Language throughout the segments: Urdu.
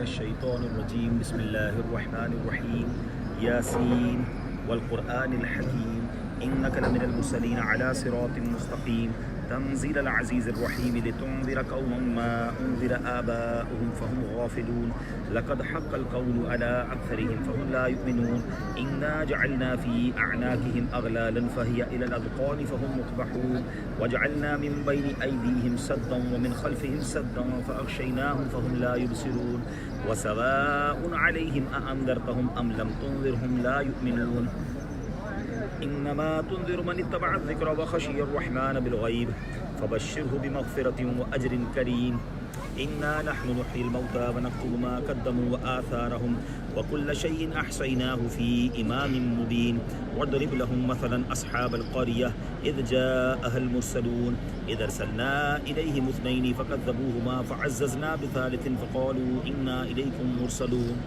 الشيطان الرجيم بسم الله الرحمن الرحيم ياسين والقرآن الحكيم إنك لمن المرسلين على صراط مستقيم تنزيل العزيز الرحيم لتنذر قوما ما أنذر آباؤهم فهم غافلون لقد حق القول على أكثرهم فهم لا يؤمنون إنا جعلنا في أعناقهم أغلالا فهي إلى الأذقان فهم مقبحون وجعلنا من بين أيديهم سدا ومن خلفهم سدا فأغشيناهم فهم لا يبصرون وسواء عليهم أأنذرتهم أم لم تنذرهم لا يؤمنون إنما تنذر من اتبع الذكر وخشي الرحمن بالغيب فبشره بمغفرة وأجر كريم إنا نحن نحيي الموتى ونكتب ما قدموا وآثارهم وكل شيء أحصيناه في إمام مبين واضرب لهم مثلا أصحاب القرية إذ جاءها المرسلون إذ أرسلنا إليهم اثنين فكذبوهما فعززنا بثالث فقالوا إنا إليكم مرسلون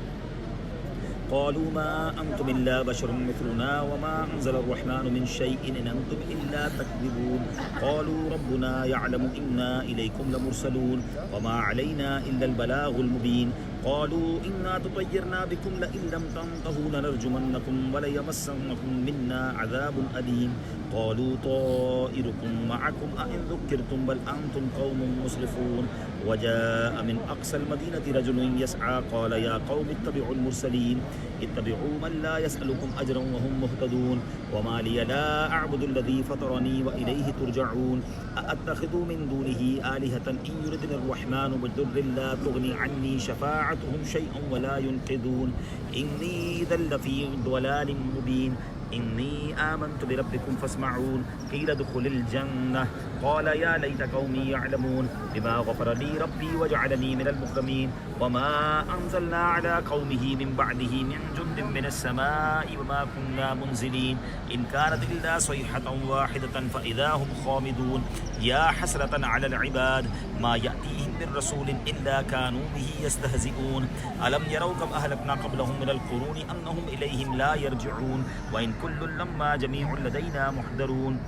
قالوا ما أنتم إلا بشر مثلنا وما أنزل الرحمن من شيء إن أنتم إلا تكذبون قالوا ربنا يعلم إنا إليكم لمرسلون وما علينا إلا البلاغ المبين قالوا إنا تطيرنا بكم لئن لم تنتهوا لنرجمنكم وليمسنكم منا عذاب أليم قالوا طائركم معكم أئن ذكرتم بل أنتم قوم مسرفون وجاء من أقصى المدينة رجل يسعى قال يا قوم اتبعوا المرسلين اتبعوا من لا يسألكم أجرا وهم مهتدون وما لي لا أعبد الذي فطرني وإليه ترجعون أأتخذ من دونه آلهة إن يردني الرحمن بضر لا تغني عني شفاعتهم شيئا ولا ينقذون إني إذا لفي ضلال مبين إني آمنت بربكم فاسمعون قيل ادخل الجنة قال يا ليت قومي يعلمون بما غفر لي ربي وجعلني من المكرمين وما أنزلنا على قومه من بعده من جند من السماء وما كنا منزلين إن كانت إلا صيحة واحدة فإذا هم خامدون يا حسرة على العباد ما يأتيهم من رسول إلا كانوا به يستهزئون ألم يروا كم أهلكنا قبلهم من القرون أنهم إليهم لا يرجعون وإن كل لما جميع لدينا محضرون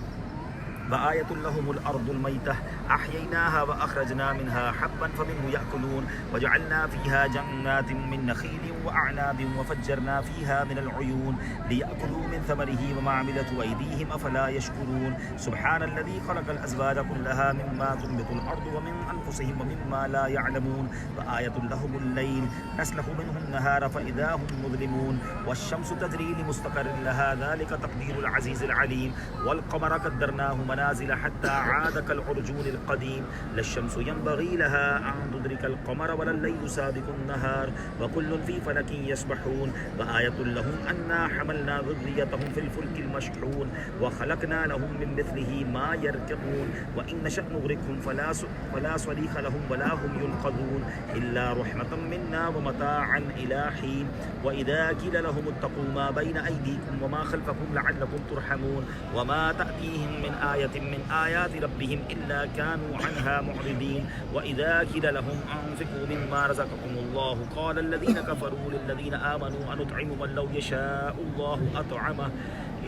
وآية لهم الأرض الميتة أحييناها وأخرجنا منها حبا فمنه يأكلون وجعلنا فيها جنات من نخيل وأعناب وفجرنا فيها من العيون ليأكلوا من ثمره وما عملته أيديهم أفلا يشكرون سبحان الذي خلق الأزواج كلها مما تنبت الأرض ومن أنفسهم ومما لا يعلمون وآية لهم الليل نسلخ منه النهار فإذا هم مظلمون والشمس تجري لمستقر لها ذلك تقدير العزيز العليم والقمر قدرناه منازل حتى عاد كالعرجون القديم لا الشمس ينبغي لها أن تدرك القمر ولا الليل سابق النهار وكل في فلك يسبحون وآية لهم أنا حملنا ذريتهم في الفلك المشحون وخلقنا لهم من مثله ما يركبون وإن نشأ نغرقهم فلا صريخ لهم ولا هم ينقذون إلا رحمة منا ومتاعا إلى حين وإذا قيل لهم اتقوا ما بين أيديكم وما خلفكم لعلكم ترحمون وما تأتيهم من آية من آيات ربهم إلا كانوا عنها معرضين وإذا قيل لهم أنفقوا مما رزقكم الله قال الذين كفروا للذين آمنوا أنطعم من لو يشاء الله أطعمه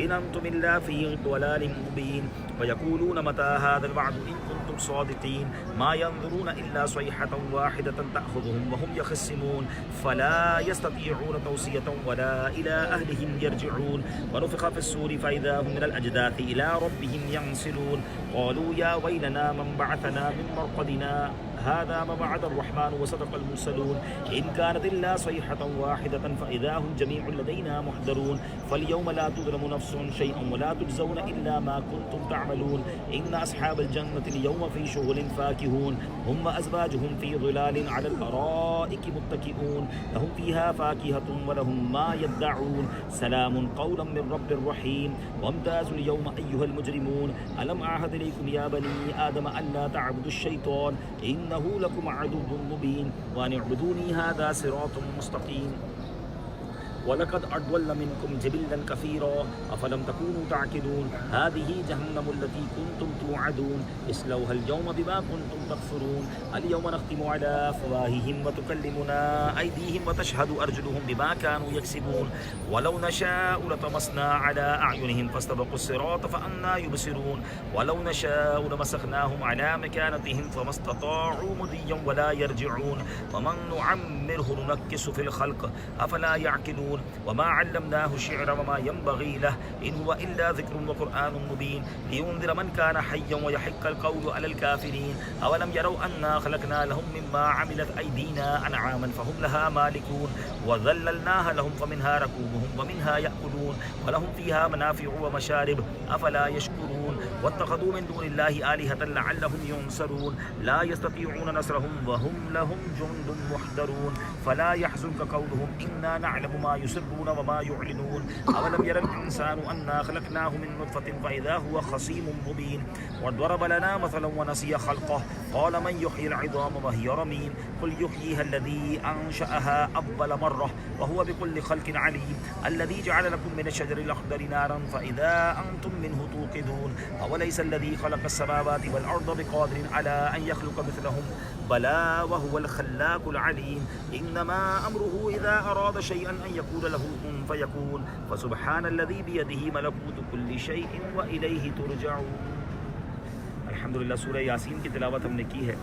إن أنتم إلا في ضلال مبين ويقولون متى هذا الوعد إن كنتم صادقين ما ينظرون إلا صيحة واحدة تأخذهم وهم يخصمون فلا يستطيعون توصية ولا إلى أهلهم يرجعون ونفخ في الصور فإذا هم من الأجداث إلى ربهم ينسلون قالوا يا ويلنا من بعثنا من مرقدنا هذا ما وعد الرحمن وصدق المرسلون إن كانت إلا صيحة واحدة فإذا هم جميع لدينا محضرون فاليوم لا تظلم نفس شيئا ولا تجزون إلا ما كنتم تعملون إن أصحاب الجنة اليوم في شغل فاكهون هم أزواجهم في ظلال على الأرائك متكئون لهم فيها فاكهة ولهم ما يدعون سلام قولا من رب رحيم وامتازوا اليوم أيها المجرمون ألم أعهد إليكم يا بني آدم ألا تعبدوا الشيطان إنه لكم عدو مبين وأن اعبدوني هذا صراط مستقيم وَلَقَدْ أَضَلَّ مِنْكُمْ جِبِلًّا كَثِيرًا أَفَلَمْ تَكُونُوا تَعْقِلُونَ هَذِهِ جَهَنَّمُ الَّتِي كُنْتُمْ تُوعَدُونَ اصْلَوْهَا الْيَوْمَ بِمَا كُنْتُمْ تَكْفُرُونَ الْيَوْمَ نَخْتِمُ عَلَى أَفْوَاهِهِمْ وَتُكَلِّمُنَا أَيْدِيهِمْ وَتَشْهَدُ أَرْجُلُهُم بِمَا كَانُوا يَكْسِبُونَ وَلَوْ نَشَاءُ لَطَمَسْنَا عَلَى أَعْيُنِهِمْ فَاسْتَبَقُوا الصِّرَاطَ فَأَنَّىٰ يُبْصِرُونَ وَلَوْ نَشَاءُ لَمَسَخْنَاهُمْ عَلَى مَكَانَتِهِمْ فَمَا اسْتَطَاعُوا مُضِيًّا وَلَا يَرْجِعُونَ وَمَن نُّعَمِّرْهُ نُنَكِّسْهُ فِي الْخَلْقِ أَفَلَا يَعْقِلُونَ وَمَا عَلَّمْنَاهُ الشِّعْرَ وَمَا يَنبَغِي لَهُ إِنْ هُوَ إِلَّا ذِكْرٌ وَقُرْآنٌ مُّبِينٌ لِيُنذِرَ مَن كَانَ حَيًّا وَيَحِقَّ الْقَوْلُ عَلَى الْكَافِرِينَ أَوَلَمْ يَرَوْا أَنَّا خَلَقْنَا لَهُم مِّمَّا عَمِلَتْ أَيْدِينَا أَنْعَامًا فَهُمْ لَهَا مَالِكُونَ وَذَلَّلْنَاهَا لَهُمْ فَمِنْهَا رَكُوبُهُمْ وَمِنْهَا يَأْكُلُونَ وَلَهُمْ فِيهَا مَنَافِعُ وَمَشَارِبُ أَفَلَا يَشْكُرُونَ وَاتَّخَذُوا مِن دُونِ اللَّهِ آلِهَةً لَّعَلَّهُمْ يُنصَرُونَ لَا يَسْتَطِيعُونَ نَصْرَهُمْ وَهُمْ لَهُمْ جُندٌ مُّحْضَرُونَ فَلَا يَحْزُنكَ قَوْلُهُمْ إِنَّا نَعْلَمُ مَا يُسِرُّونَ وَمَا يُعْلِنُونَ أَوَلَمْ يَرَ الْإِنسَانُ أَنَّا خَلَقْنَاهُ مِن نُّطْفَةٍ فَإِذَا هُوَ خَصِيمٌ مُّبِينٌ وَضَرَبَ لَنَا مَثَلًا وَنَسِيَ خَلْقَهُ قَالَ مَن يُحْيِي الْعِظَامَ وَهِيَ رَمِيمٌ قُلْ يُحْيِيهَا الَّذِي أَنشَأَهَا أَوَّلَ مَرَّةٍ وَهُوَ بِكُلِّ خَلْقٍ عَلِيمٌ الَّذِي جَعَلَ لَكُم مِّنَ الشَّجَرِ الْأَخْضَرِ نَارًا فَإِذَا أَنتُم مِّنْهُ تُوقِدُونَ أَوَلَيْسَ الَّذِي خَلَقَ السَّمَاوَاتِ وَالْأَرْضَ بِقَادِرٍ عَلَىٰ أَن يَخْلُقَ مِثْلَهُم بَلَىٰ وَهُوَ الْخَلَّاقُ الْعَلِيمُ إِنَّمَا أَمْرُهُ إِذَا أَرَادَ شَيْئًا أَن يَقُولَ لَهُ كُن فَيَكُونُ فَسُبْحَانَ الَّذِي بِيَدِهِ مَلَكُوتُ كُلِّ شَيْءٍ وَإِلَيْهِ تُرْجَعُونَ الحمدللہ سورہ یاسین کی تلاوت ہم نے کی ہے۔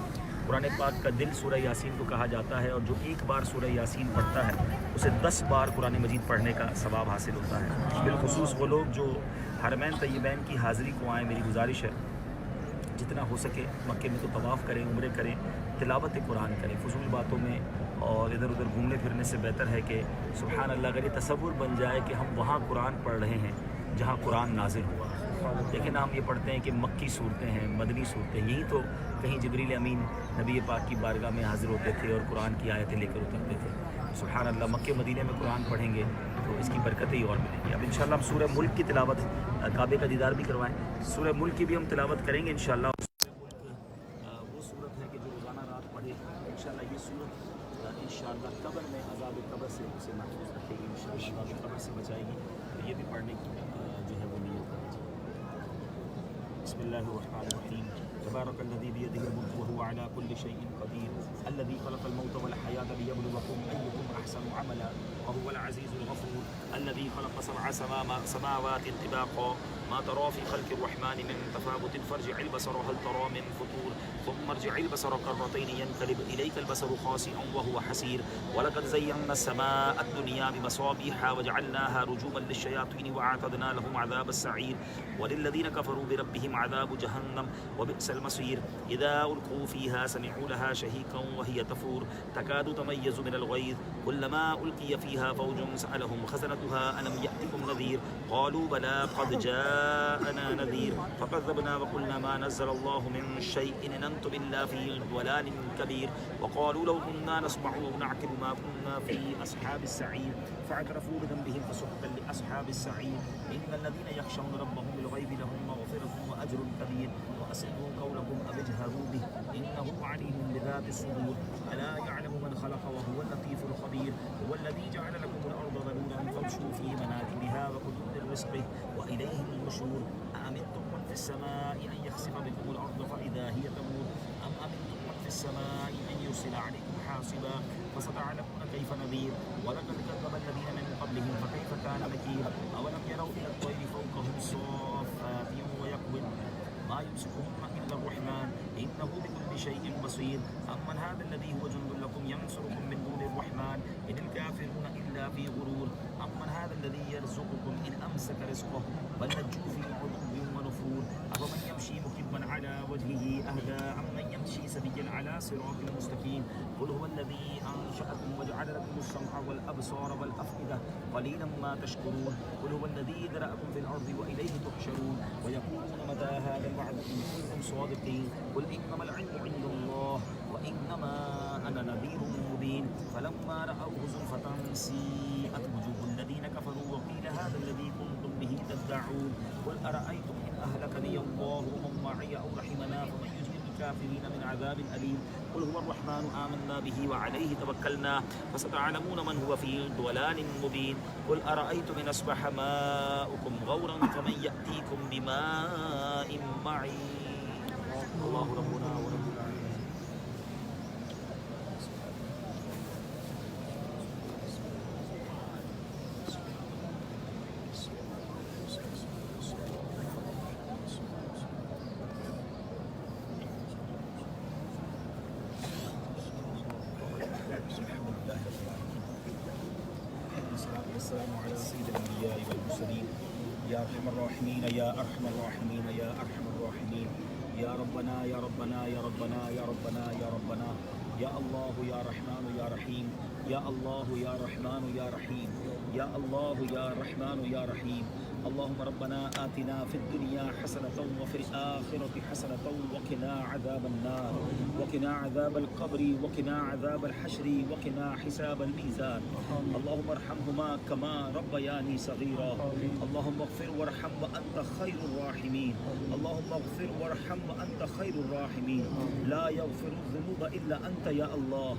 قرآن پاک کا دل سورہ یاسین کو کہا جاتا ہے، اور جو ایک بار سورہ یاسین پڑھتا ہے اسے 10 بار قرآن مجید پڑھنے کا ثواب حاصل ہوتا ہے۔ بالخصوص وہ لوگ جو حرمین طیبین کی حاضری کو آئیں، میری گزارش ہے جتنا ہو سکے مکے میں تو طواف کریں، عمرے کریں، تلاوت قرآن کریں، فضول باتوں میں اور ادھر ادھر گھومنے پھرنے سے بہتر ہے کہ سبحان اللہ اگر یہ تصور بن جائے کہ ہم وہاں قرآن پڑھ رہے ہیں جہاں قرآن نازل ہوا۔ دیکھیں نا، ہم یہ پڑھتے ہیں کہ مکی صورتیں ہیں، مدنی صورتیں، یہی تو کہیں جبریل امین نبی پاک کی بارگاہ میں حاضر ہوتے تھے اور قرآن کی آیتیں لے کر اترتے تھے۔ سبحان اللہ، مکے مدینے میں قرآن پڑھیں گے تو اس کی برکتیں ہی اور ملیں گی۔ اب انشاءاللہ ہم سورہ ملک کی تلاوت، کعبے کا دیدار بھی کروائیں، سورہ ملک کی بھی ہم تلاوت کریں گے انشاءاللہ۔ وہ صورت ہے کہ جو روزانہ رات پڑھے انشاءاللہ یہ صورت انشاءاللہ قبر میں عذاب قبر سے اسے محفوظ رکھے گی، انشاءاللہ عذاب قبر سے بچائے گی۔ تو یہ بھی پڑھنے کی جو ہے وہ نیت کریں۔ بسم اللہ الرحمن الرحیم تبارک الذی بیدہ الملک وہو علی کل شیء قدیر الذی خلق الموت والحیاة لیبلوکم ایکم احسن عملا وهو العزیز الغفور الذی خلق 7 سماوات طباقا ما ترى في خلق الرحمن من تفاوت فارجع البصر هل ترى من فطور ثم ارجع البصر كرتين ينقلب إليك البصر خاسئا وهو حسير ولقد زينا السماء الدنيا بمصابيح وجعلناها رجوما للشياطين وأعتدنا لهم عذاب السعير وللذين كفروا بربهم عذاب جهنم وبئس المصير إذا ألقوا فيها سمعوا لها شهيقا وهي تفور تكاد تميز من الغيظ كلما ألقي فيها فوج سألهم خزنتها ألم يأتكم نذير قالوا بلى قد جاءنا نذير فكذبنا وقلنا ما نزل الله من شيء إن أنتم إلا في ضلال كبير وقالوا لو كنا نسمع أو نعقل ما كنا في أصحاب السعير فاعترفوا بذنبهم فسحقا لأصحاب السعير إن الذين يخشون ربهم بالغيب لهم مغفرة وأجر كبير وأسروا قولكم أو اجهروا به إنه عليم بذات الصدور ألا يعلم من خلق وهو اللطيف الخبير هو الذي جعل لكم الأرض ذلولا فامشوا في مناكبها وكلوا من رزقه وإليه النشور أأمنتم من في السماء أن يخسف بكم الأرض فإذا هي تمور أم أمنتم من في السماء أن يرسل عليكم حاصبا فستعلمون كيف نذير ولقد كذب الذين من قبلهم فكيف كان نكير أولم يروا إلى الطير فوقهم صافات ويقبض ما يمسكهن إلا الرحمن إنه بكل شيء بصير أمن هذا الذي هو جند لكم ينصركم من دون الرحمن إن الكافرون إلا في غرور أمن هذا الذي يرزقكم إن أمسك رزقه بل لجوا في عتب ونفور أفمن يمشي مكبا على وجهه أهدى أمن يمشي سويا على صراط مستقيم قل هو الذي أنشأكم وجعل لكم السمع والأبصار والأفئدة قليلا ما تشكرون قل هو الذي ذرأكم في الأرض وإليه تحشرون ويقولون متى هذا الوعد إن كنتم صادقين قل إنما العلم عند الله وإنما أنا نذير مبين فلما رأوه زلفة سيئت وجوه الذين كفروا وقيل هذا الذي كنتم به تدعون قل أرأيتم إن أهلكني الله ومن معي أو رحمنا فمن يجيب للكافرين من عذاب أليم قل هو الرحمن آمنا به وعليه توكلنا فستعلمون من هو في ضلال مبين قل أرأيتم إن أصبح ماؤكم غورا فمن يأتيكم بماء معين الله ربنا ورب العالمين. والسلام على سيد الأنبياء والمرسلين يا أرحم الراحمين يا أرحم الراحمين يا أرحم الراحمين يا ربنا يا ربنا يا ربنا يا ربنا يا ربنا يا الله يا رحمن يا رحيم يا الله يا رحمن يا رحيم يا الله يا رحمن يا رحيم اللهم ربنا آتنا في الدنيا حسنة وفي الآخرة حسنة وقنا عذاب النار وقنا عذاب القبر وقنا عذاب الحشر وقنا حساب الميزان اللهم ارحمهما كما ربياني صغيرا اللهم اغفر وارحم وأنت خير الراحمين اللهم اغفر وارحم وأنت خير الراحمين لا يغفر الذنوب إلا أنت يا الله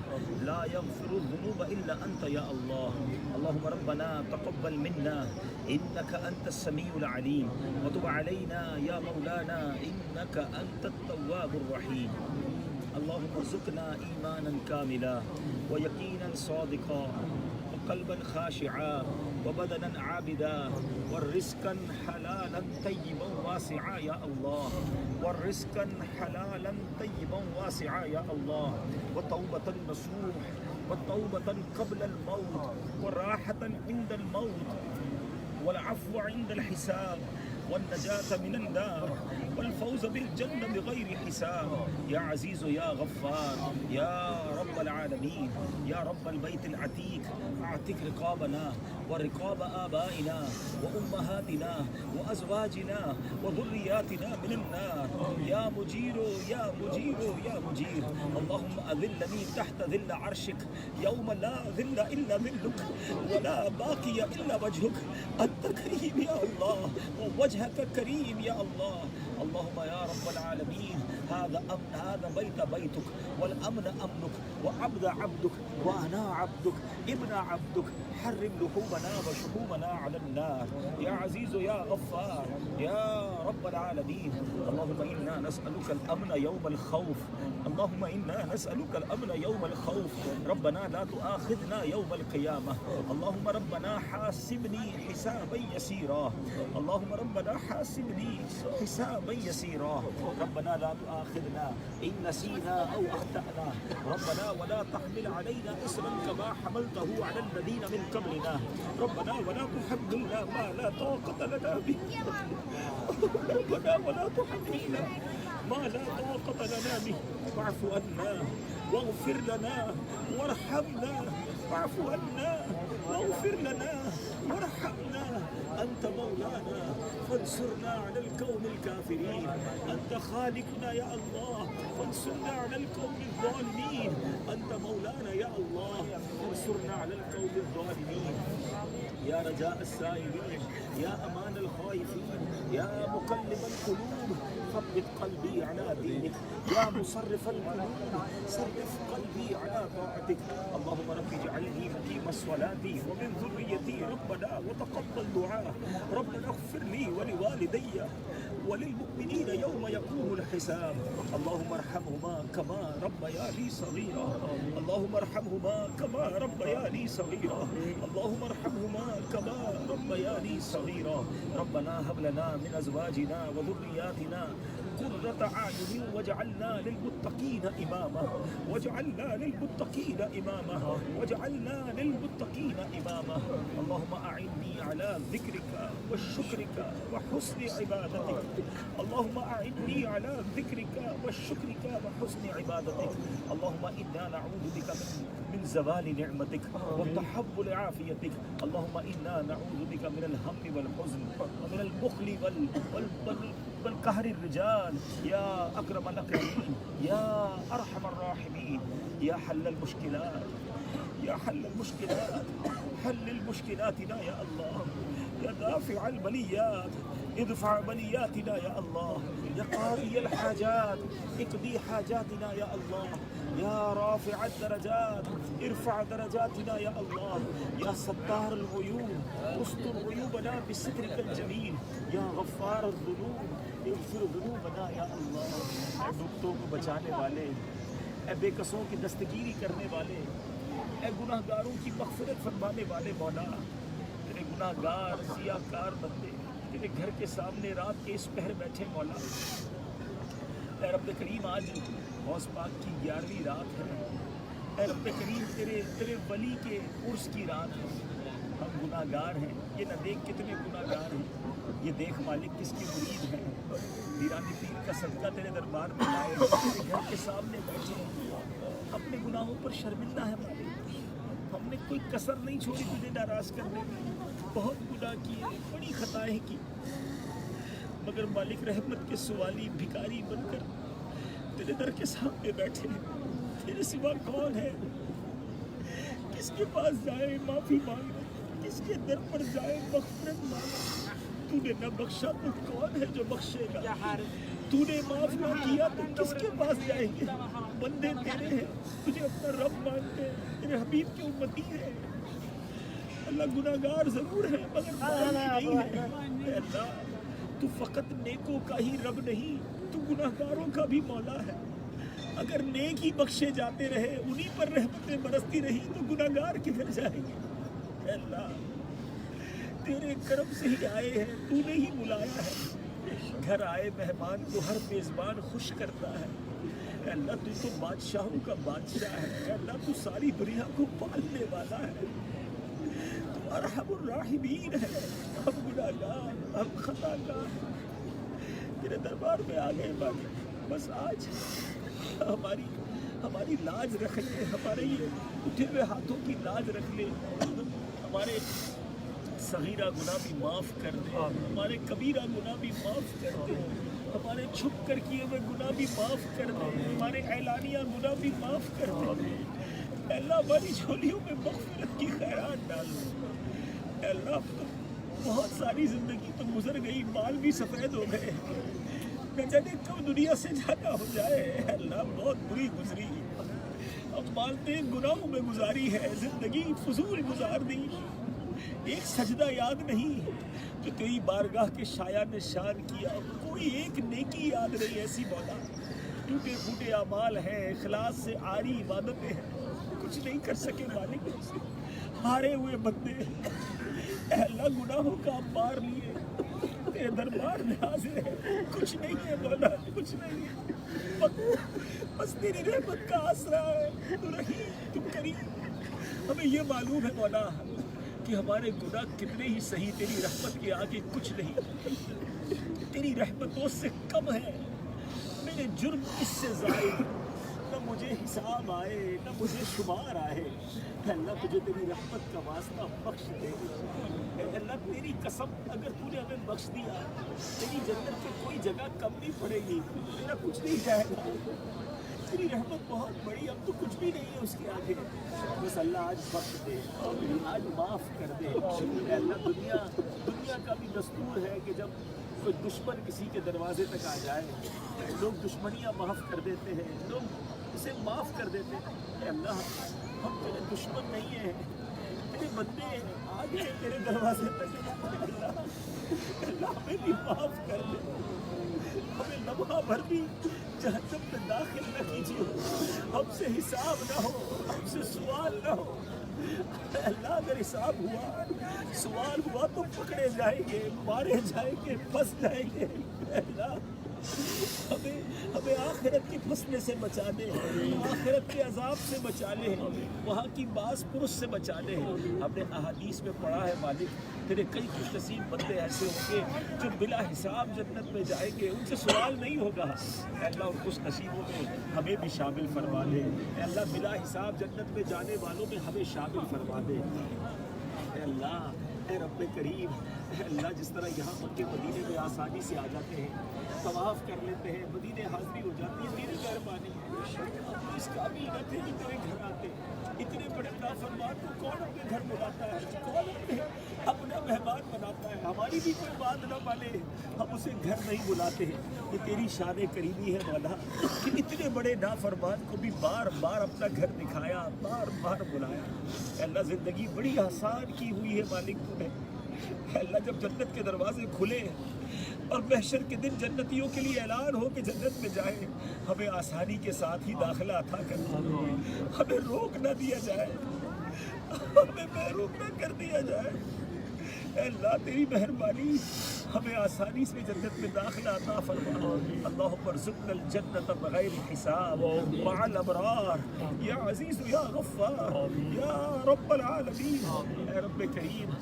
لا يغفر الذنوب إلا أنت يا الله اللهم ربنا تقبل منا إنك أنت السميع العليم وتب علينا يا مولانا إنك أنت التواب الرحيم اللهم ارزقنا إيمانا كاملا ويقينا صادقا وقلبا خاشعا وبدنا عابدا ورزقا حلالا طيبا واسعا يا الله ورزقا حلالا طيبا واسعا يا الله وتوبة نصوح وتوبة قبل الموت وراحة عند الموت والعفو عند الحساب والنجاة من النار والفوز بالجنة بغير حساب يا عزيز يا غفار يا رب العالمين يا رب البيت العتيق اعتق رقابنا ورقاب آبائنا وأمهاتنا وأزواجنا وذرياتنا من النار يا مجير يا مجير يا مجير اللهم أذلني تحت ذل عرشك يوم لا ذل إلا ذلك ولا باقي إلا وجهك أنت كريم يا الله ووجهك كريم يا الله اللهم يا رب العالمين هذا بيتك والأمن أمنك وعبد عبدك وأنا عبدك ابن عبدك حرم لحومنا وشحومنا على النار يا عزيز يا غفار يا رب العالمين اللهم إنا نسألك الأمن يوم الخوف اللهم إنا نسألك الأمن يوم الخوف ربنا لا تؤاخذنا يوم القيامة اللهم ربنا حاسبني حسابا يسيرا اللهم ربنا حاسبني حسابا يسيرا ربنا لا تؤاخذنا إن نسينا أو أخطأنا ربنا ولا تحمل علينا إصرا كما حملته على الذين من قبلنا ربنا ولا تحملنا ما لا طاقة لنا به ربنا ولا تحملنا ما لا طاقة لنا به واعف عنا واغفر لنا وارحمنا واعف عنا واغفر لنا وارحمنا أنت مولانا فانصرنا على القوم الكافرين أنت خالقنا يا الله فانصرنا على القوم الظالمين أنت مولانا يا الله فانصرنا على القوم الظالمين يا رجاء السائلين يا أمان الخائفين يا مقلب القلوب ثبت قلبي على دينك يا مصرف القلوب صرف قلبي على طاعتك اللهم رب اجعلني مقيم الصلاة ومن ذريتي ربنا وتقبل دعاء ربنا اغفر لي ولوالدي وللمؤمنين يوم يقوم الحساب اللهم ارحمهما كما ربياني صغيرا اللهم ارحمهما كما ربياني صغيرا اللهم ارحمهما كما ربياني صغيرا ربنا هب لنا من أزواجنا وذرياتنا قرة أعين واجعلنا للمتقين إماما واجعلنا للمتقين إماما واجعلنا للمتقين إماما اللهم أعني على ذكرك وشكرك وحسن عبادتك اللهم أعني على ذكرك وشكرك وحسن عبادتك اللهم إنا نعوذ بك من زوال نعمتك وتحول عافيتك اللهم إنا نعوذ بك من الهم والحزن ومن البخل والقهر الرجال يا أكرم الأكرمين يا أرحم الراحمين يا حل المشكلات يا حل المشكلات حل المشكلاتنا يا الله يا دافع البليات ادفع بلیاتنا یا اللہ، یا قاضی الحاجات اقضی حاجاتنا یا اللہ، یا رافع الدرجات ارفع درجاتنا یا اللہ، یا ستار العیوب استر عیوبنا بسترک الجمیل، یا غفار الذنوب اغفر ذنوبنا یا اللہ۔ اے ڈوبتوں کو بچانے والے، اے بے کسوں کی دستگیری کرنے والے، اے گناہ گاروں کی مغفرت فرمانے والے مولا، تیرے گناہ گار ضیاء کار بندے تیرے گھر کے سامنے رات کے اس پہر بیٹھے مولا۔ اے رب کریم آج غوث پاک کی 11ویں رات ہے، اے رب کریم تیرے ولی کے عرس کی رات ہے، ہم گناہ گار ہیں، یہ نہ دیکھ کتنے گناہ گار ہیں، یہ دیکھ مالک کس کی مرید ہیں، پیرانی پیر کا صدقہ تیرے دربار میں لائے، تیرے گھر کے سامنے بیٹھے ہیں، اپنے گناہوں پر شرمندہ ہے مالک، ہم نے کوئی کسر نہیں چھوڑی تجھے ناراض کرنے میں، بہت گناہ کیے، بڑی خطائیں کی، مگر مالک رحمت کے سوالی بھکاری بن کر تیرے در کے سامنے بیٹھے ہیں، تیرے سوا کون ہے، کس کے پاس جائے معافی مانگے، کس کے در پر جائے مغفرت مانگے، تو نے نہ بخشا تو کون ہے جو بخشے گا، تو نے معاف نہ کیا تو کس کے پاس جائیں گے، بندے تیرے ہیں، تجھے اپنا رب مانتے ہیں، تیرے حبیب کے امتی ہیں، اللہ گناہ گار ضرور ہے مگر مانتے نہیں ہے، اے اللہ تو فقط نیکوں کا ہی رب نہیں، تو گناہ گاروں کا بھی مولا ہے، اگر نیک ہی بخشے جاتے رہے، انہی پر رحمتیں برستی رہی تو گناہ گار کدھر جائیں گے، اے اللہ تیرے کرم سے ہی آئے ہیں، تو نے ہی بلایا ہے، گھر آئے مہمان کو ہر میزبان خوش کرتا ہے، اے اللہ تو تو بادشاہوں کا بادشاہ ہے، اے اللہ تو ساری دنیا کو پالنے والا ہے، تو ارحم الراحمین ہے، ہم گناہ گار، ہم خطا گار تیرے دربار میں آ گئے مالک، بس آج ہماری لاج رکھ لے، ہمارے یہ اٹھے ہوئے ہاتھوں کی لاج رکھ لے، ہمارے صغیرہ گناہ بھی معاف کر دے، ہمارے کبیرہ گناہ بھی معاف کر دے، ہمارے چھپ کر کیے ہوئے گناہ بھی معاف کر دے، ہمارے اعلانیہ گناہ بھی معاف کر دے، اے اللہ ہماری جھولیوں میں مغفرت کی خیرات ڈال دے، اے اللہ بہت ساری زندگی تو گزر گئی، بال بھی سفید ہو گئے، نہ جانے کب دنیا سے جانا ہو جائے، اے اللہ بہت بری گزری، ہم مانتے ہیں گناہوں میں گزاری ہے، زندگی فضول گزار دی، ایک سجدہ یاد نہیں جو تیری بارگاہ کے شایہ نے شان کیا، کوئی ایک نیکی یاد نہیں ایسی مولا، ٹوٹے پھوٹے اعمال ہیں، اخلاص سے عاری عبادتیں ہیں، کچھ نہیں کر سکے مالک، ہارے ہوئے بندے، اے اللہ گناہوں کا انبار لیے تیرے دربار میں حاضر ہے، کچھ نہیں ہے مولا، کچھ نہیں ہے، بس تیری رحمت کا آسرا ہے، تو رحیم تو کریم، ہمیں یہ معلوم ہے مولا کہ ہمارے گناہ کتنے ہی صحیح تیری رحمت کے آگے کچھ نہیں، تیری رحمت اس سے کم ہے، میرے جرم اس سے زائد، نہ مجھے حساب آئے نہ مجھے شمار آئے، اے اللہ تجھے تیری رحمت کا واسطہ بخش دے، اے اللہ تیری قسم اگر تو نے ہمیں بخش دیا، تیری جنت میں کوئی جگہ کم نہیں پڑے گی، میرا کچھ نہیں جائے گا، تیری رحمت بہت بڑی، اب تو کچھ بھی نہیں ہے اس کے آگے، بس اللہ آج بخش دے، آج معاف کر دے، اے اللہ دنیا کا بھی دستور ہے کہ جب کوئی دشمن کسی کے دروازے تک آ جائے، لوگ دشمنیاں معاف کر دیتے ہیں، لوگ اسے معاف کر دیتے ہیں، اے اللہ ہم تیرے دشمن نہیں ہیں، تیرے بندے آ گئے تیرے دروازے تک، اللہ ہمیں بھی معاف کر دے، ہمیں لمحہ بھر بھی جہنم میں داخل نہ کیجیے، ہم سے حساب نہ ہو، ہم سے سوال نہ ہو، اللہ اگر حساب ہوا سوال ہوا تو پکڑے جائیں گے، مارے جائیں گے، پھنس جائیں گے، اللہ ہمیں آخرت کے پھنسنے سے بچا دے، آخرت کے عذاب سے بچا لے، وہاں کی باس پرس سے بچا لے، ہم نے احادیث میں پڑھا ہے مالک تیرے کئی خوش نصیب بندے ایسے ہوں گے جو بلا حساب جنت میں جائیں گے، ان سے سوال نہیں ہوگا، اے اللہ ان خوش نصیبوں میں ہمیں بھی شامل فرما لے، اے اللہ بلا حساب جنت میں جانے والوں میں ہمیں شامل فرما دے، اے اللہ اے رب کریم، اے اللہ جس طرح یہاں مکے مدینے میں آسانی سے آ جاتے ہیں، طواف کر لیتے ہیں، مدینے حاضری ہو جاتی ہے، تیری مہربانی ہے، ہم اس قابل نہ تھے کہ تیرے گھر آتے، اتنے بڑے نافرمان کو کون اپنے گھر بلاتا ہے، کون اپنا مہمان بناتا ہے، ہماری کی بھی کوئی بات نہ مانے ہم اسے گھر نہیں بلاتے. یہ تیری شان کریمی ہے مولا کہ اتنے بڑے نافرمان کو بھی بار بار اپنا گھر دکھایا, بار بار بلایا. اے اللہ زندگی بڑی آسان کی ہوئی ہے مالک تو نے. اے اللہ جب جنت کے دروازے کھلے اور محشر کے دن جنتیوں کے لیے اعلان ہو کہ جنت میں جائیں, ہمیں آسانی کے ساتھ ہی داخلہ عطا کر, ہمیں روک نہ دیا جائے, ہمیں محروم نہ کر دیا جائے. اے اللہ تیری مہربانی ہمیں آسانی سے جنت میں داخلہ عطا فرما. اللہم ارزقنا الجنت بغیر حساب مع الابرار یا عزیز یا غفار یا رب العالمین. اے رب کریم,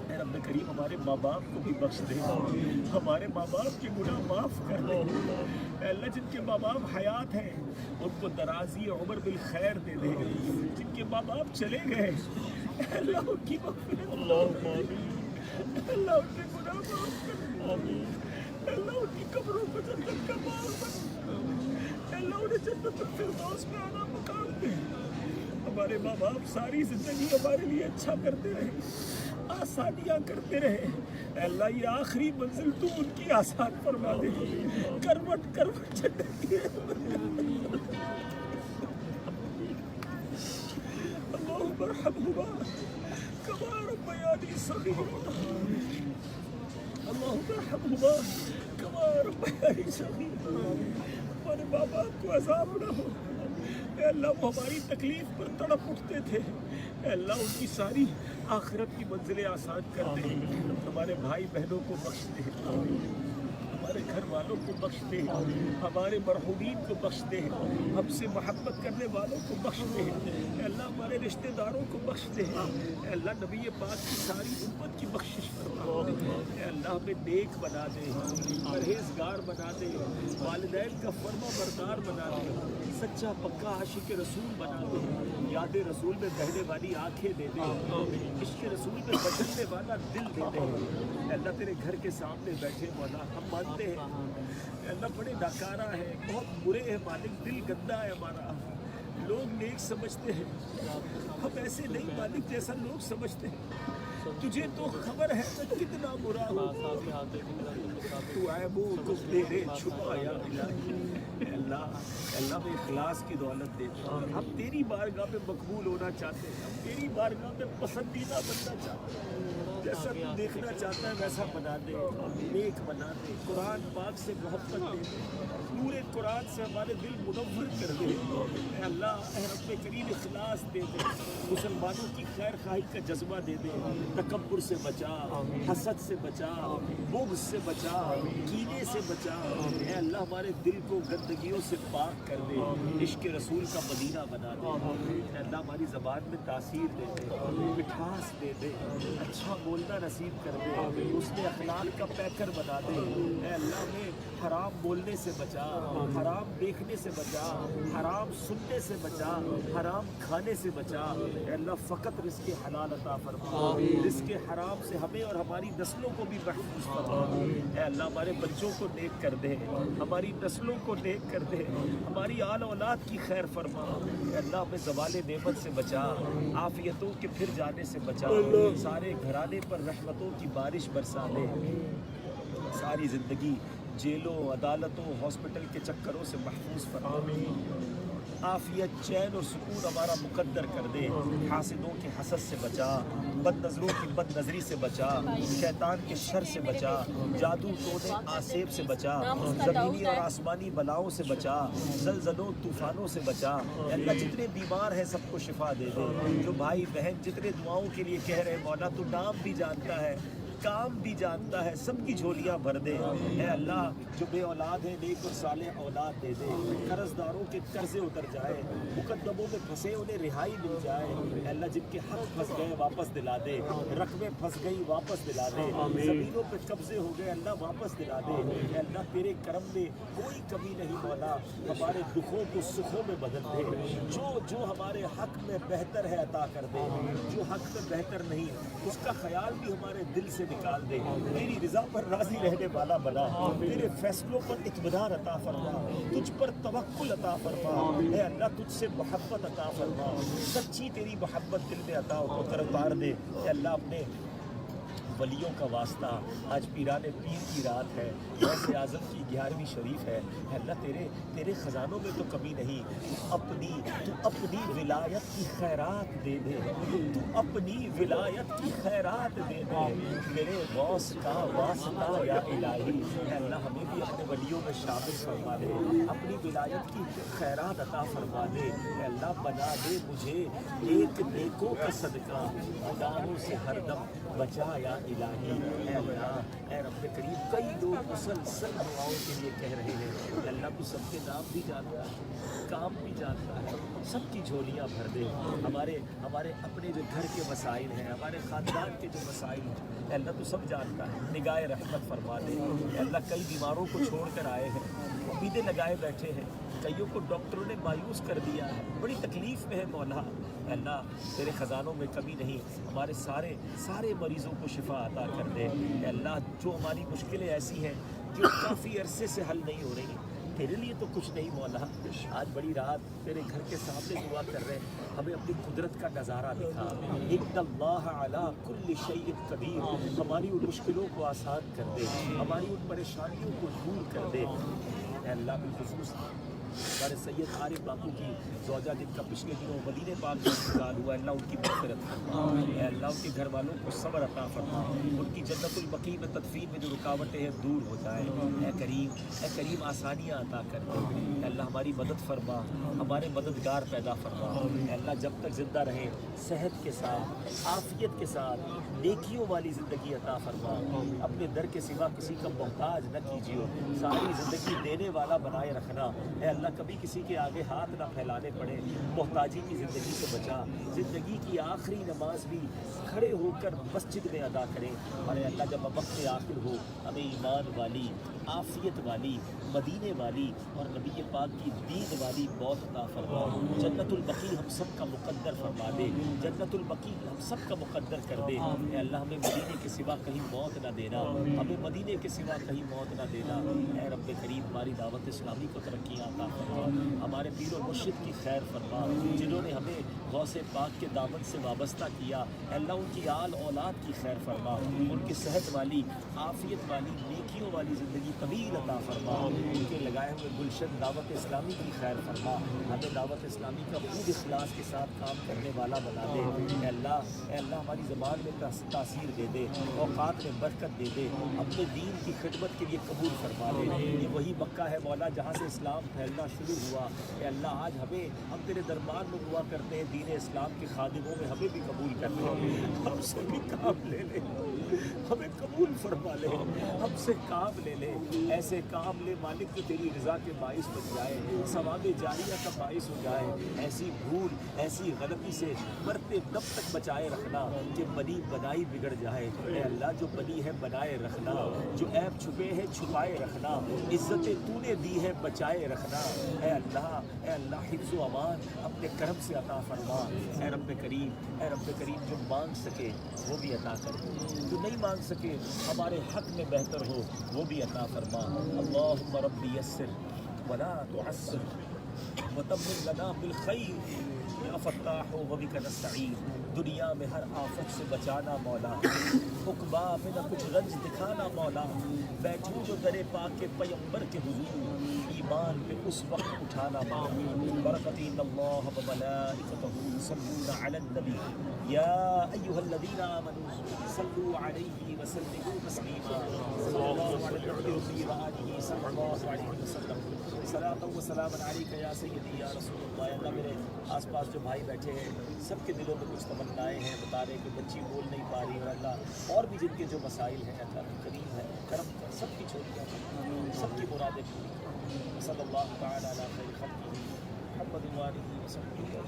اے رب کریم ہمارے ماں باپ کو بھی بخش دے, ہمارے ماں باپ کے گناہ معاف کر دے. اے اللہ جن کے ماں باپ حیات ہیں ان کو درازی عمر بالخیر دے دے. جن کے ماں باپ چلے گئے اے اللہ ان کی مغفرت, اللہ ان کے گناہ معاف کر دے. اللہ ان کی قبروں کو جنت کا باغ بنا, اللہ انہیں جنت الفردوس میں اعلیٰ مقام دے. ہمارے ماں باپ ساری زندگی ہمارے لیے اچھا کرتے رہے, آسانیاں کرتے رہے. اے اللہ یہ آخری منزل تو ان کی آسان فرما دے. کروٹ کروٹ جنت کی اللہم ارحمہما کما ربیانی صغیرا, اللہم ارحمہما کما ربیانی صغیرا. ہمارے ماں باپ کو عذاب نہ ہو. اے اللہ وہ ہماری تکلیف پر تڑپ اٹھتے تھے, اے اللہ ان کی ساری آخرت کی منزلیں آسان کر دے. ہمارے بھائی بہنوں کو بخش دے, ہمارے گھر والوں کو بخش دے, ہمارے مرحومین کو بخش دے, ہم سے محبت کرنے والوں کو بخش دے. اے اللہ ہمارے رشتہ داروں کو بخش دے. اے اللہ نبی پاک کی ساری امت کی بخشش فرما. اے اللہ ہمیں نیک بنا دے, پرہیزگار بنا دے, والدین کا فرما بردار بنا دے, سچا پکا عاشق رسول بنا دے, یاد رسول میں بہنے والی آنکھیں دے دے, عشق رسول میں بچنے والا دل دے دے. اے اللہ تیرے گھر کے سامنے بیٹھے مولا ہم مانتے ہیں اے اللہ بڑے ناکارہ ہیں, بہت برے ہیں مالک, دل گندا ہے ہمارا, لوگ نیک سمجھتے ہیں, ہم ایسے نہیں مالک جیسا لوگ سمجھتے ہیں. تجھے تو خبر ہے میں کتنا برا ہوں, تو عیبوں کو تیرے چھپایا الہی. اے اللہ میں اخلاص کی دولت دیتا ہوں. ہم تیری بارگاہ میں مقبول ہونا چاہتے ہیں, ہم تیری بارگاہ میں پسندیدہ بننا چاہتے ہیں. جیسا تو دیکھنا چاہتا ہے ویسا بنا دے, نیک بنا دے, قرآن پاک سے محبت دے دے, نور قرآن سے ہمارے دل منور کر دے. اے اللہ اے رب کریم اخلاص دے دے, مسلمانوں کی خیر خواہی کا جذبہ دے دے, تکبر سے بچا, حسد سے بچا, بغض سے بچا, کینے سے بچا. اے اللہ ہمارے دل کو گندگیوں سے پاک کر دے, عشق رسول کا مدینہ بنا دے. اے اللہ ہماری زبان میں تاثیر دے دے, مٹھاس دے دے, اچھا بولنا نصیب کر دے, اس نے اخلاق کا پیکر بنا دے. اے اللہ میں حرام بولنے سے بچا, حرام دیکھنے سے بچا, حرام سننے سے بچا, حرام کھانے سے بچا. اے اللہ فقط رزق حلال عطا فرما, رزق حرام سے ہمیں اور ہماری نسلوں کو بھی محفوظ فرما. اے اللہ ہمارے بچوں کو نیک کر دے, ہماری نسلوں کو نیک کر دے, ہماری آل اولاد کی خیر فرما. اے اللہ ہمیں زوال نعمت سے بچا, عافیتوں کے پھر جانے سے بچا, سارے گھرانے پر رحمتوں کی بارش برسا دے. ساری زندگی جیلوں, عدالتوں, ہاسپٹل کے چکروں سے محفوظ فرما. عافیت, چین اور سکون ہمارا مقدر کر دے. حاسدوں کے حسد سے بچا, بد نظروں کی بد نظری سے بچا, شیطان کے شر سے بچا, جادو ٹونے آسیب سے بچا, زمینی اور آسمانی بلاؤں سے بچا, زلزلوں طوفانوں سے بچا. اللہ جتنے بیمار ہیں سب کو شفا دے دے. جو بھائی بہن جتنے دعاؤں کے لیے کہہ رہے مولا تو نام بھی جانتا ہے, کام بھی جانتا ہے, سب کی جھولیاں بھر دے. اے اللہ جو بے اولاد ہیں نیک اور صالح اولاد دے دے, قرض داروں کے قرضے اتر جائے, مقدموں میں پھنسے انہیں رہائی مل جائے. اے اللہ جن کے حق پھنس گئے واپس دلا دے, رقبے پھنس گئی واپس دلا دے, زمینوں پہ قبضے ہو گئے اللہ واپس دلا دے. اے اللہ تیرے کرم میں کوئی کمی نہیں مولا, ہمارے دکھوں کو سکھوں میں بدل دے. جو ہمارے حق میں بہتر ہے عطا کر دے, جو حق میں بہتر نہیں اس کا خیال بھی ہمارے دل سے نکال دے. تیری رضا پر راضی رہنے والا بنا, تیرے فیصلوں پر اطمینان عطا فرما, تجھ پر توکل عطا فرما. اے اللہ تجھ سے محبت عطا فرما, سچی تیری محبت دل میں عطا اتار دے. اے اللہ اپنے ولیوں کا واسطہ، آج پیران پیر کی رات ہے، غوث اعظم کی 11ویں شریف ہے، اے اللہ تیرے خزانوں میں تو کمی نہیں، تو اپنی ولایت کی خیرات دے دے، تو اپنی ولایت کی خیرات دے دے، میرے غوث کا واسطہ یا الہی، اے اللہ ہمیں بھی اپنے ولیوں میں شامل فرما دے، اپنی ولایت کی خیرات عطا فرما دے، اے اللہ بنا دے مجھے ایک نیکوں کا صدقہ، گناہوں سے ہر دم بچا یا الہی، اے اللہ اے رب کریم، کئی لوگ مسلسل دعاؤں کے لیے کہہ رہے ہیں، اے اللہ تو سب کے نام بھی جانتا ہے، کام بھی جانتا ہے، سب کی جھولیاں بھر دے، ہمارے اپنے جو گھر کے مسائل ہیں، ہمارے خاندان کے جو مسائل ہیں، اے اللہ تو سب جانتا ہے، نگاہ رحمت فرما دے، اے اللہ کئی بیماروں کو چھوڑ کر آئے ہیں، امیدیں لگائے بیٹھے ہیں، کئیوں کو ڈاکٹروں نے مایوس کر دیا ہے، بڑی تکلیف میں ہے مولا، اے اللہ تیرے خزانوں میں کمی نہیں، ہمارے سارے مریضوں کو شفا عطا کر دے، اے اللہ جو ہماری مشکلیں ایسی ہیں جو کافی عرصے سے حل نہیں ہو رہی، تیرے لیے تو کچھ نہیں مولا، آج بڑی رات تیرے گھر کے سامنے دعا کر رہے ہیں، ہمیں اپنی قدرت کا نظارہ دکھا، ان اللہ علی کل شیء قدیر، ہماری ان مشکلوں کو آسان کر دے، ہماری ان پریشانیوں کو دور کر دے، اے اللہ بالخصوص ہمارے سید عارف باپو کی زوجہ جن کا پچھلے دنوں مدینے پاک میں انتقال ہوا، اللہ ان کی مغفرت فرما، اے اللہ ان کے گھر والوں کو صبر عطا فرما، ان کی جنت البقیع میں تدفین میں جو رکاوٹیں ہیں دور ہو جائیں، اے کریم آسانیاں عطا کر دے، اے اللہ ہماری مدد فرما، ہمارے مددگار پیدا فرما، اے اللہ جب تک زندہ رہیں صحت کے ساتھ، عافیت کے ساتھ، نیکیوں والی زندگی عطا فرما، اپنے در کے سوا کسی کا محتاج نہ کیجیے، ساری زندگی دینے والا بنائے رکھنا، اے اللہ کبھی کسی کے آگے ہاتھ نہ پھیلانے پڑے، محتاجی کی زندگی سے بچا، زندگی کی آخری نماز بھی کھڑے ہو کر مسجد میں ادا کریں، اور اے اللہ جب وقت آخر ہو ہمیں ایمان والی، عافیت والی، مدینے والی اور نبی پاک کی دین والی موت عطا فرما، جنت البقیع ہم سب کا مقدر فرما دے، جنت البقیع ہم سب کا مقدر کر دے، اے اللہ ہمیں مدینے کے سوا کہیں موت نہ دینا، ہمیں مدینے کے سوا کہیں موت نہ دینا، اے رب کریم ہماری دعوت اسلامی کو ترقیاں عطا فرما، ہمارے پیر و مرشد کی خیر فرما، جنہوں نے ہمیں غوث پاک کے دامن سے وابستہ کیا، اے اللہ ان کی آل اولاد کی خیر فرما، ان کی صحت والی، عافیت والی، نیکیوں والی زندگی طویل عطا فرما، ان کے لگائے ہوئے گلشن دعوت اسلامی کی خیر فرما، ہمیں دعوت اسلامی کا خوب اخلاص کے ساتھ کام کرنے والا بنا دے، اے اللہ ہماری زبان میں تاثیر دے دے، اوقات میں برکت دے دے، اپنے دین کی خدمت کے لیے قبول فرما دے، یہ وہی مکہ ہے مولا جہاں سے اسلام پھیلنا شروع ہوا، اے اللہ آج ہم تیرے دربار میں دعا کرتے ہیں، دین اسلام کے خادموں میں ہمیں بھی قبول کر لے، ہم سے بھی کام لے لے، ہمیں قبول فرما لے، ہم سے کام لے لے، ایسے کام لے مالک جو تیری رضا کے باعث بن جائے، ثواب جاریہ کا باعث ہو جائے، ایسی بھول ایسی غلطی سے مرتے دم تک بچائے رکھنا کہ بنی بنائی بگڑ جائے، اے اللہ جو بنی ہے بنائے رکھنا، جو عیب چھپے ہیں چھپائے رکھنا، عزتیں تو نے دی ہے بچائے رکھنا، اے اللہ حفظ و امان اپنے کرم سے عطا فرما، اے رب کریم جو مانگ سکے وہ بھی عطا کر، جو نہیں مانگ سکے ہمارے حق میں بہتر ہو وہ بھی عطا فرما، اللہم ربی یسر ولا تعسر وتمم لنا بالخیر یا فتاح و بک نستعین، دنیا میں ہر آفت سے بچانا مولا، عقبا میں نہ کچھ رنج دکھانا مولا، بیٹھوں جو در پاک کے پیمبر کے حضور، ایمان پہ اس وقت اٹھانا مولا، برکت ان اللہ و ملائکتہ یصلون علی النبی یا ایھا الذین آمنوا صلوا علیہ وسلموا تسلیما، صلی اللہ علیہ وآلہ صلی اللہ علیہ وسلم، صلاۃ و سلام علیک یا سیدی یا رسول اللہ۔ اللہ میرے آس پاس جو بھائی بیٹھے ہیں سب کے دلوں میں کچھ تمنائیں ہیں، بتا رہے کہ بچی بول نہیں پا رہی، اور اللہ اور بھی جن کے جو مسائل ہیں اللہ کریم ہے، کرم کر، سب کی چھوٹیاں سب کی مرادیں پوری کر، صلی اللہ تعالی علی خیر خلقہ محمد و آلہ وصحبہ۔